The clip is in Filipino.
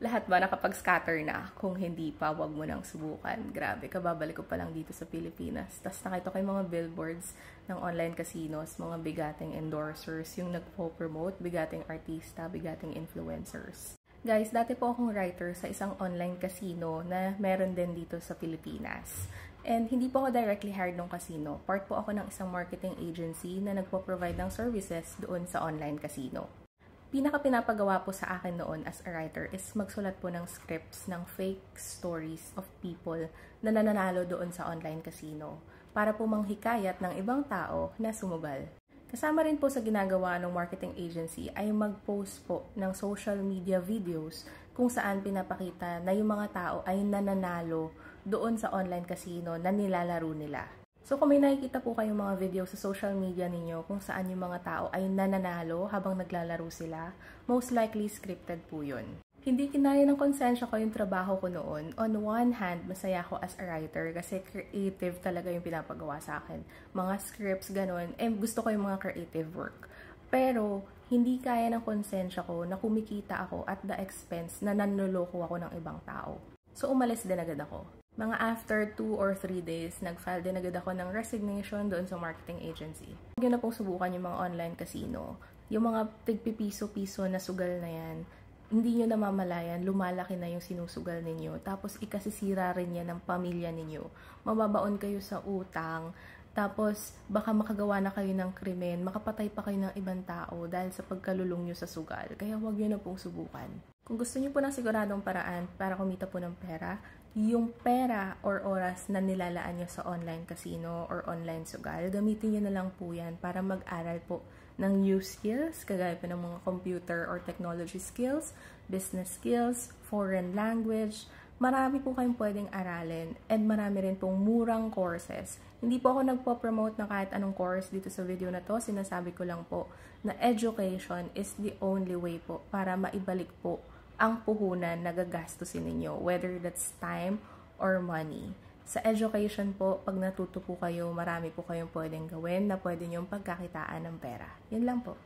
Lahat ba nakapag-scatter na? Kung hindi pa, wag mo nang subukan. Grabe, kababalik ko pa lang dito sa Pilipinas. Tapos nakita ko yung mga billboards ng online casinos, mga bigating endorsers, yung nagpo-promote, bigating artista, bigating influencers. Guys, dati po akong writer sa isang online casino na meron din dito sa Pilipinas. And hindi po ako directly hired ng casino. Part po ako ng isang marketing agency na nagpo-provide ng services doon sa online casino. Pinaka-pinapagawa po sa akin noon as a writer is magsulat po ng scripts ng fake stories of people na nananalo doon sa online casino para po manghikayat ng ibang tao na sumugal. Kasama rin po sa ginagawa ng marketing agency ay mag-post po ng social media videos kung saan pinapakita na yung mga tao ay nananalo doon sa online casino na nilalaro nila. So kung may nakikita po kayong mga video sa social media ninyo kung saan yung mga tao ay nananalo habang naglalaro sila, most likely scripted po yun. Hindi kinaya ng konsensya ko yung trabaho ko noon. On one hand, masaya ako as a writer kasi creative talaga yung pinapagawa sa akin. Mga scripts, ganun. Gusto ko yung mga creative work. Pero, hindi kaya ng konsensya ko na kumikita ako at the expense na nanloloko ako ng ibang tao. So, umalis din agad ako. Mga after 2 or 3 days, nag-file din agad ako ng resignation doon sa marketing agency. Huwag nyo na pong subukan yung mga online casino. Yung mga tigpipiso-piso na sugal na yan, hindi nyo namamalayan, lumalaki na yung sinusugal ninyo. Tapos, ikasisira rin yan ng pamilya ninyo. Mababaon kayo sa utang. Tapos, baka makagawa na kayo ng krimen, makapatay pa kayo ng ibang tao dahil sa pagkalulong nyo sa sugal. Kaya huwag nyo na pong subukan. Kung gusto nyo po ng siguradong paraan para kumita po ng pera, yung pera or oras na nilalaan nyo sa online casino or online sugal, gamitin nyo na lang po yan para mag-aral po ng new skills, kagaya po ng mga computer or technology skills, business skills, foreign language. Marami po kayong pwedeng aralin and marami rin pong murang courses. Hindi po ako nagpo-promote ng kahit anong course dito sa video na to. Sinasabi ko lang po na education is the only way po para maibalik po ang puhunan na gagastusin ninyo, whether that's time or money. Sa education po, pag natuto po kayo, marami po kayong pwedeng gawin na pwede nyong pagkakitaan ng pera. Yun lang po.